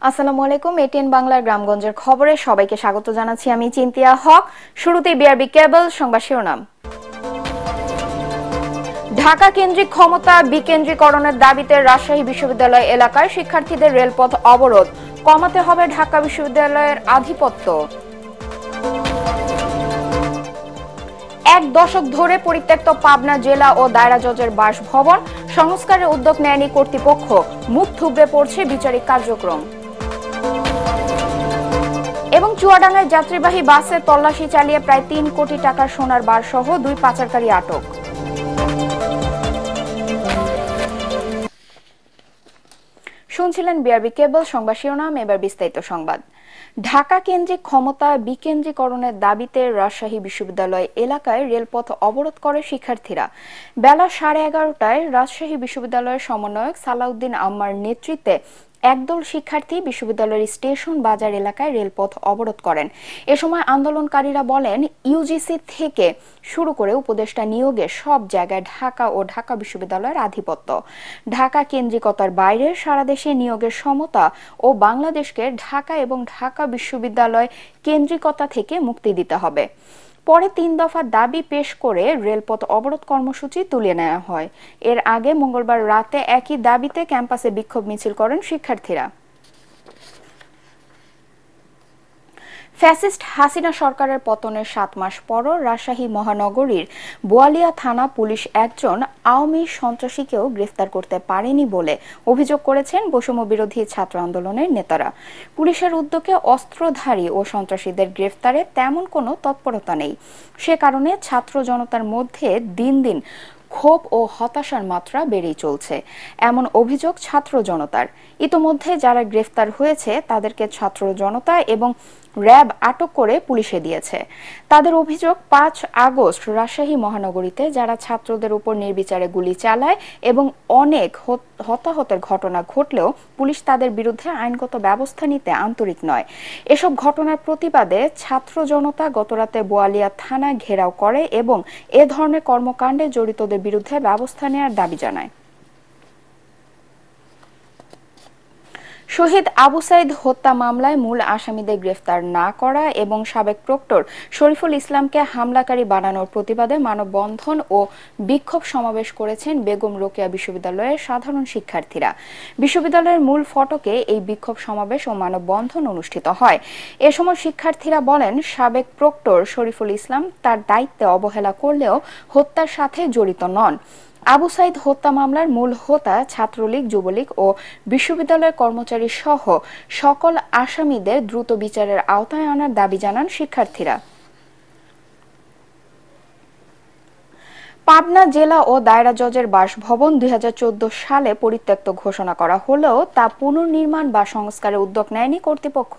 আসসালামু আলাইকুম। এটিএন বাংলার গ্রামগঞ্জের খবরে সবাইকে স্বাগত জানাচ্ছি। আমি চিন্তিয়া হক। শুরুতেই বিআরবি কেবল সংবাদ শিরোনাম। ঢাকা কেন্দ্রিক ক্ষমতা বিকেন্দ্রীকরণের দাবিতে রাজশাহী বিশ্ববিদ্যালয় এলাকায় শিক্ষার্থীদের রেলপথ অবরোধ, কমাতে হবে ঢাকা বিশ্ববিদ্যালয়ের আধিপত্য। এক দশক ধরে পরিত্যক্ত পাবনা জেলা ও দায়রা জজের বাসভবন সংস্কারের উদ্যোগ নেয়নি কর্তৃপক্ষ, মুখ থুবড়ে পড়ছে বিচারিক কার্যক্রম। এবং চুয়াডাঙ্গায় যাত্রীবাহী বাসে তল্লাশি চালিয়ে প্রায় ৩ কোটি টাকার সোনার বার সহ ২ পাচারকারী আটক। শুনছিলেন বিআরবি কেবল সংবাদ শিরোনাম, এবার বিস্তারিত সংবাদ। ঢাকা কেন্দ্রিক ক্ষমতা বিকেন্দ্রীকরণের দাবিতে রাজশাহী বিশ্ববিদ্যালয় এলাকায় রেলপথ অবরোধ করে শিক্ষার্থীরা। বেলা 11:30টায় রাজশাহী বিশ্ববিদ্যালয়ের সমন্বয়ক সালাউদ্দিন আম্মার নেতৃত্বে একদল শিক্ষার্থী বিশ্ববিদ্যালয়ের স্টেশন বাজার এলাকায় রেলপথ অবরোধ করেন। এ সময় আন্দোলনকারীরা বলেন, ইউজিসি থেকে শুরু করে উপদেষ্টা নিয়োগে সব জায়গায় ঢাকা ও ঢাকা বিশ্ববিদ্যালয়ের আধিপত্য। ঢাকা কেন্দ্রিকতার বাইরে সারা দেশে নিয়োগের সমতা ও বাংলাদেশকে ঢাকা এবং ঢাকা বিশ্ববিদ্যালয় কেন্দ্রিকতা থেকে মুক্তি দিতে হবে। পরে ৩ দফা দাবি পেশ করে রেলপথ অবরোধ কর্মসূচি তুলে নেওয়া হয়। এর আগে মঙ্গলবার রাতে একই দাবিতে ক্যাম্পাসে বিক্ষোভ মিছিল করেন শিক্ষার্থীরা। ফ্যাসিস্ট হাসিনা সরকারের পতনের ৭ মাস পরও রাজশাহী মহানগরীর বোয়ালিয়া থানা পুলিশ একজন আওয়ামী সন্ত্রাসীকেও গ্রেফতার করতে পারেনি বলে অভিযোগ করেছেন বৈষম্য বিরোধী ছাত্র আন্দোলনের নেতারা। পুলিশের উদ্যোগে অস্ত্রধারী ও সন্ত্রাসীদের গ্রেফতারে তেমন কোনো তৎপরতা নেই। সে কারণে ছাত্র জনতার মধ্যে দিন দিন ক্ষোভ ও হতাশার মাত্রা বেড়েই চলছে, এমন অভিযোগ ছাত্র জনতার। ইতোমধ্যে যারা গ্রেফতার হয়েছে তাদেরকে ছাত্র জনতা এবং র্যাব আটক করে পুলিশে দিয়েছে। তাদের অভিযোগ, ৫ আগস্ট রাজশাহী মহানগরীতে যারা ছাত্রদের উপর নির্বিচারে গুলি চালায় এবং অনেক হতাহতের ঘটনা ঘটলেও পুলিশ তাদের বিরুদ্ধে আইনগত ব্যবস্থা নিতে আন্তরিক নয়। এসব ঘটনার প্রতিবাদে ছাত্র জনতা গতরাতে বোয়ালিয়া থানা ঘেরাও করে এবং এ ধরনের কর্মকাণ্ডে জড়িতদের বিরুদ্ধে ব্যবস্থা নেওয়ার দাবি জানায়। শহীদ আবু সাইদ হত্যা মামলায় মূল আসামিদের গ্রেফতার না করা এবং সাবেক প্রক্টর শরীফুল ইসলামকে হামলাকারী বানানোর প্রতিবাদে মানববন্ধন ও বিক্ষোভ সমাবেশ করেছেন বেগম রোকেয়া বিশ্ববিদ্যালয়ের সাধারণ শিক্ষার্থীরা। বিশ্ববিদ্যালয়ের মূল ফটকে এই বিক্ষোভ সমাবেশ ও মানববন্ধন অনুষ্ঠিত হয়। এ সময় শিক্ষার্থীরা বলেন, সাবেক প্রক্টর শরীফুল ইসলাম তার দায়িত্বে অবহেলা করলেও হত্যার সাথে জড়িত নন। আবু সাইদ হত্যা মামলার মূল হোতা ছাত্রলীগ, যুবলীগ ও বিশ্ববিদ্যালয়ের কর্মচারী সহ সকল আসামিদের দ্রুত বিচারের আওতায় আনার দাবি জানান শিক্ষার্থীরা। পাবনা জেলা ও দায়রা জজের বাসভবন ২০১৪ সালে পরিত্যক্ত ঘোষণা করা হলেও তা পুনর্নির্মাণ বা সংস্কারের উদ্যোগ নেয়নি কর্তৃপক্ষ।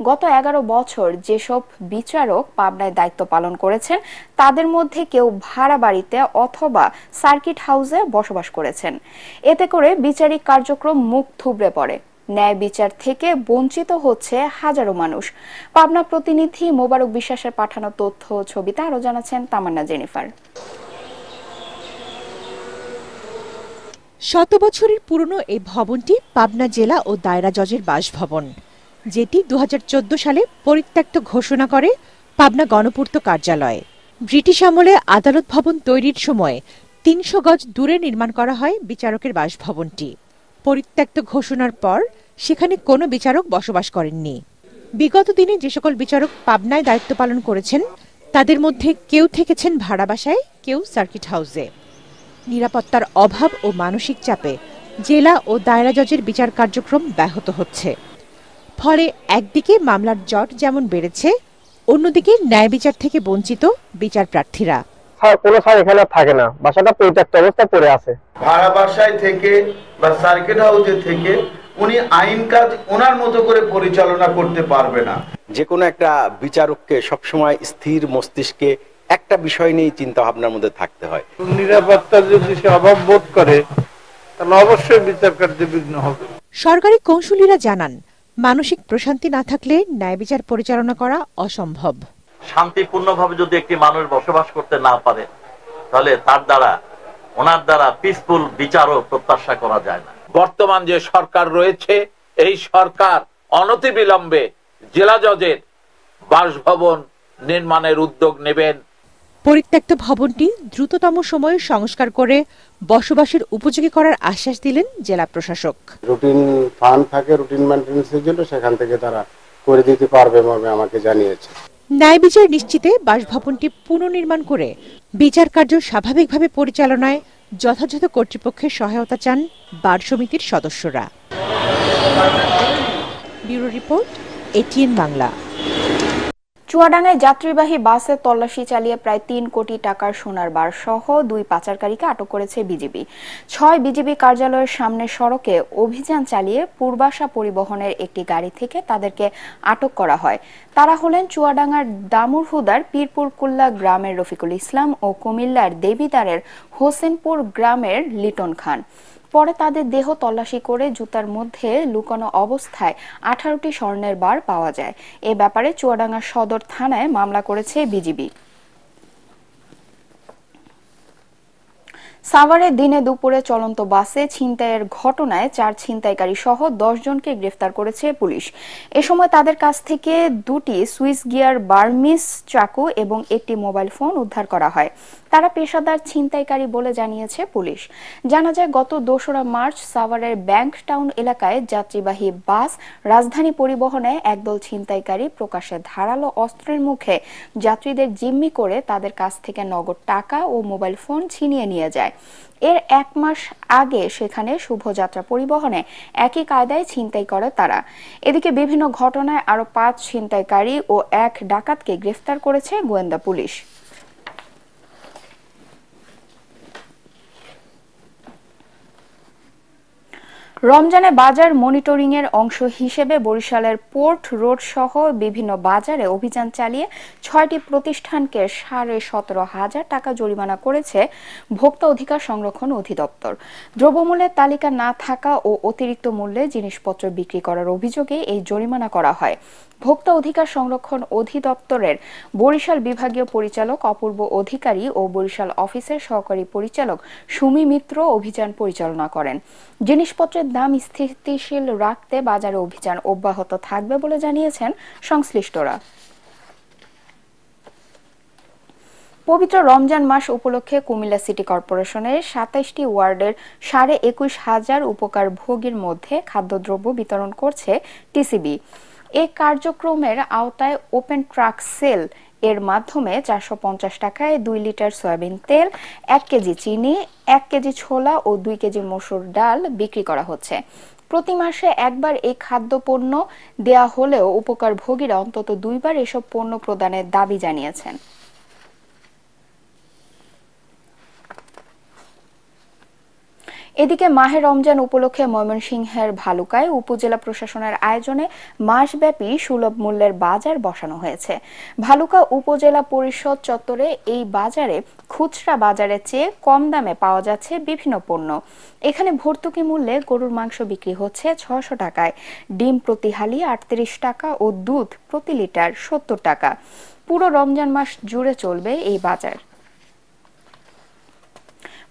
গত ১১ বছর যেসব বিচারক পাবনায় দায়িত্ব পালন করেছেন তাদের মধ্যে কেউ ভাড়া বাড়িতে অথবা সার্কিট হাউসে বসবাস করেছেন। এতে করে বিচারিক কার্যক্রম মুখ থুবড়ে পড়ে। ন্যায় বিচার থেকে বঞ্চিত হচ্ছে হাজারো মানুষ। পাবনা প্রতিনিধি মোবারক বিশ্বাসের পাঠানো তথ্য ছবিতে আরো জানাচ্ছেন তামান্না জেনিফার। শত বছরের পুরনো এই ভবনটি পাবনা জেলা ও দায়রা জজের বাসভবন, যেটি ২০১৪ সালে পরিত্যক্ত ঘোষণা করে পাবনা গণপূর্ত কার্যালয়। ব্রিটিশ আমলে আদালত ভবন তৈরির সময় ৩০০ গজ দূরে নির্মাণ করা হয় বিচারকের বাসভবনটি। পরিত্যক্ত ঘোষণার পর সেখানে কোনো বিচারক বসবাস করেননি। বিগত দিনে যে সকল বিচারক পাবনায় দায়িত্ব পালন করেছেন তাদের মধ্যে কেউ থেকেছেন ভাড়া বাসায়, কেউ সার্কিট হাউসে। নিরাপত্তার অভাব ও মানসিক চাপে জেলা ও দায়রা জজের বিচার কার্যক্রম ব্যাহত হচ্ছে। ফলে একদিকে মামলার জট যেমন বেড়েছে, অন্যদিকে ন্যায় বিচার থেকে বঞ্চিত বিচার প্রার্থীরা। কোনো স্যার এখানে থাকে না, বাসাটা পরিত্যক্ত অবস্থায় পড়ে আছে। ভাড়া বাসায় থেকে বা সার্কিট হাউসে থেকে উনি আইন কাজ ওনার মতো করে পরিচালনা করতে পারবে না। যে কোনো একটা বিচারককে সবসময় স্থির মস্তিষ্কে একটা বিষয় নিয়ে চিন্তা ভাবনার মধ্যে থাকতে হয়। নিরাপত্তার যদি সে অভাব বোধ করে তাহলে অবশ্যই বিচার কার্যে বিঘ্ন হবে। সরকারি কৌঁসুলিরা জানান, মানসিক প্রশান্তি না থাকলে ন্যায় বিচার পরিচালনা করা অসম্ভব। শান্তিপূর্ণভাবে যদি একটি মানুষ বসবাস করতে না পারে তাহলে ওনার দ্বারা পিসফুল বিচারও প্রত্যাশা করা যায় না। বর্তমান যে সরকার রয়েছে এই সরকার অনতিবিলম্বে জেলা জজের বাসভবন নির্মাণের উদ্যোগ নেবেন। পরিত্যক্ত ভবনটি দ্রুততম সময়ে সংস্কার করে বসবাসের উপযোগী করার আশ্বাস দিলেন জেলা প্রশাসক। রুটিন ফান্ড থাকে রুটিন মেইনটেনেন্সের জন্য, সেখান থেকে তারা করে দিতে পারবে বলে আমাকে জানিয়েছে। ন্যায় বিচার নিশ্চিতে বাসভবনটি পুনর্নির্মাণ করে বিচার কার্য স্বাভাবিকভাবে পরিচালনায় যথাযথ কর্তৃপক্ষের সহায়তা চান বার সমিতির সদস্যরা। Bureau report, ATN Bangla. চুয়াডাঙ্গায় যাত্রীবাহী বাসে তল্লাশি চালিয়ে প্রায় ৩ কোটি টাকার সোনার বার সহ 2 পাচারকারীকে আটক করেছে বিজিবি। 6 বিজিবি কার্যালয়ের সামনের সড়কে অভিযান চালিয়ে পূর্বাশা পরিবহনের একটি গাড়ি থেকে তাদেরকে আটক করা হয়। তারা হলেন চুয়াডাঙ্গার দামুরহুদার পীরপুর কুল্লা গ্রামের রফিকুল ইসলাম ও কুমিল্লার দেবিদারের হোসেনপুর গ্রামের লিটন খান। পরে তাদের দেহ তল্লাশি করে জুতার মধ্যে লুকানো অবস্থায় 18টি স্বর্ণের বার পাওয়া যায়। এ ব্যাপারে চুয়াডাঙ্গা সদর থানায় মামলা করেছে বিজিবি। সাভারে দিনে দুপুরে চলন্ত বাসে ছিনতাইয়ের ঘটনায় 4 ছিনতাইকারী সহ 10 জনকে গ্রেফতার করেছে পুলিশ। এ সময় তাদের কাছ থেকে 2টি সুইস গিয়ার বার্মিস চাকু এবং একটি মোবাইল ফোন উদ্ধার করা হয়। তারা পেশাদার ছিনতাইকারী বলে জানিয়েছে পুলিশ। জানা যায় গত 2রা মার্চ সাভারের ব্যাংক টাউন এলাকায় যাত্রীবাহী বাস রাজধানী পরিবহনে একদল ছিনতাইকারী প্রকাশ্যে ধারালো অস্ত্রের মুখে যাত্রীদের জিম্মি করে তাদের কাছ থেকে নগদ টাকা ও মোবাইল ফোন ছিনিয়ে নিয়ে যায়। এর 1 মাস আগে সেখানে শুভযাত্রা পরিবহনে একই কায়দায় ছিনতাই করে তারা। এদিকে বিভিন্ন ঘটনায় আরো 5 ছিনতাইকারী ও 1 ডাকাতকে গ্রেফতার করেছে গোয়েন্দা পুলিশ। রমজানে বাজার মনিটরিং এর অংশ হিসেবে বরিশালের পোর্ট রোড সহ বিভিন্ন বাজারে অভিযান চালিয়ে 6টি প্রতিষ্ঠানকে 17,500 টাকা জরিমানা করেছে ভোক্তা অধিকার সংরক্ষণ অধিদপ্তর। দ্রব্যমূল্যের তালিকা না থাকা ও অতিরিক্ত মূল্যে জিনিসপত্র বিক্রি করার অভিযোগে এই জরিমানা করা হয়। ভোক্তা অধিকার সংরক্ষণ অধিদপ্তরের বরিশাল বিভাগীয় পরিচালক অপূর্ব অধিকারী ও বরিশাল অফিসের সহকারী পরিচালক সুমি মিত্র অভিযান পরিচালনা করেন। জিনিসপত্রের দাম স্থিতিশীল রাখতে বাজারে অভিযান অব্যাহত থাকবে বলে জানিয়েছেন সংশ্লিষ্টরা। পবিত্র রমজান মাস উপলক্ষে কুমিল্লা সিটি কর্পোরেশনের 27টি ওয়ার্ডের 21,500 উপকার ভোগীর মধ্যে খাদ্যদ্রব্য বিতরণ করছে টিসিবি। এই কার্যক্রমের আওতায় ওপেন ট্রাক সেল এর মাধ্যমে 450 টাকায় 2 লিটার সয়াবিন তেল, 1 কেজি চিনি, 1 কেজি ছোলা ও 2 কেজি মসুর ডাল বিক্রি করা হচ্ছে। প্রতি মাসে একবার এই খাদ্যপণ্য দেয়া হলেও উপকারভোগীরা অন্তত 2 বার এসব পণ্য প্রদানের দাবি জানিয়েছেন। এদিকে মাহে রমজান উপলক্ষে ময়মনসিংহের ভালুকায় উপজেলা প্রশাসনের আয়োজনে মাসব্যাপী সুলভ মূল্যের বাজার বসানো হয়েছে। ভালুকা উপজেলা পরিষদ চত্বরে এই বাজারে খুচরা বাজারের চেয়ে কম দামে পাওয়া যাচ্ছে বিভিন্ন পণ্য। এখানে ভর্তুকি মূল্যে গরুর মাংস বিক্রি হচ্ছে 600 টাকায়, ডিম প্রতি হালি 38 টাকা ও দুধ প্রতি লিটার 70 টাকা। পুরো রমজান মাস জুড়ে চলবে এই বাজার।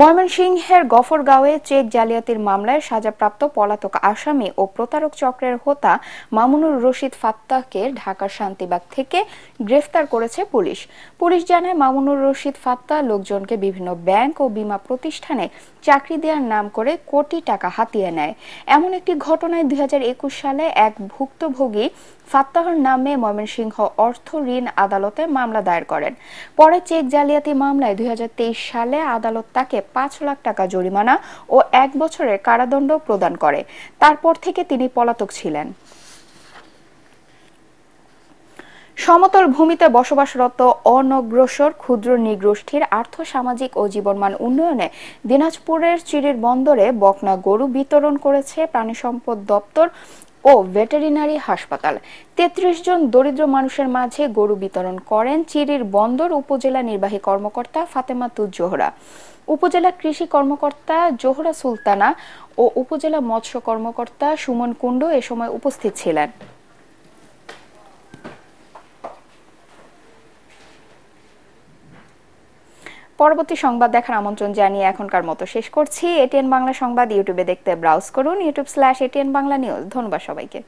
ময়মনসিংহের গফরগাঁওয়ে চেক জালিয়াতির মামলায় সাজাপ্রাপ্ত পলাতক আসামি ও প্রতারক চক্রের হোতা মামুনুর রশিদ ফাত্তাহকে ঢাকার শান্তিবাগ থেকে গ্রেফতার করেছে পুলিশ। পুলিশ জানায় মামুনুর রশিদ ফাত্তাহ লোকজনকে বিভিন্ন ব্যাংক ও বীমা প্রতিষ্ঠানে চাকরি দেওয়ার নাম করে কোটি টাকা হাতিয়ে নেয়। এমন একটি ঘটনায় 2021 সালে এক ভুক্তভোগী ফাত্তাহর নামে ময়মনসিংহ অর্থ ঋণ আদালতে মামলা দায়ের করেন। পরে চেক জালিয়াতি মামলায় 2023 সালে আদালত তাকে 5 লাখ টাকা জরিমানা ও 1 বছরের কারাদণ্ড প্রদান করে। তারপর থেকে তিনি পলাতক ছিলেন। সমতল ভূমিতে বসবাসরত অনগ্রসর ক্ষুদ্র নৃগোষ্ঠীর আর্থ সামাজিক ও জীবনমান উন্নয়নে দিনাজপুরের চিরির বন্দরে বকনা গরু বিতরণ করেছে প্রাণী সম্পদ দপ্তর ও ভেটেরিনারি হাসপাতাল। 33 জন দরিদ্র মানুষের মাঝে গরু বিতরণ করেন চিরির বন্দর উপজেলা নির্বাহী কর্মকর্তা ফাতেমা তুজ জোহরা। উপজেলা কৃষি কর্মকর্তা জোহরা সুলতানা ও উপজেলা মৎস্য কর্মকর্তা সুমন কুণ্ডু এ সময় উপস্থিত ছিলেন। পরবর্তী সংবাদ দেখার আমন্ত্রণ জানিয়ে এখনকার মতো শেষ করছি। এটিএন বাংলা সংবাদ ইউটিউবে দেখতে ব্রাউজ করুন youtube.com/ATN Bangla News। ধন্যবাদ সবাইকে।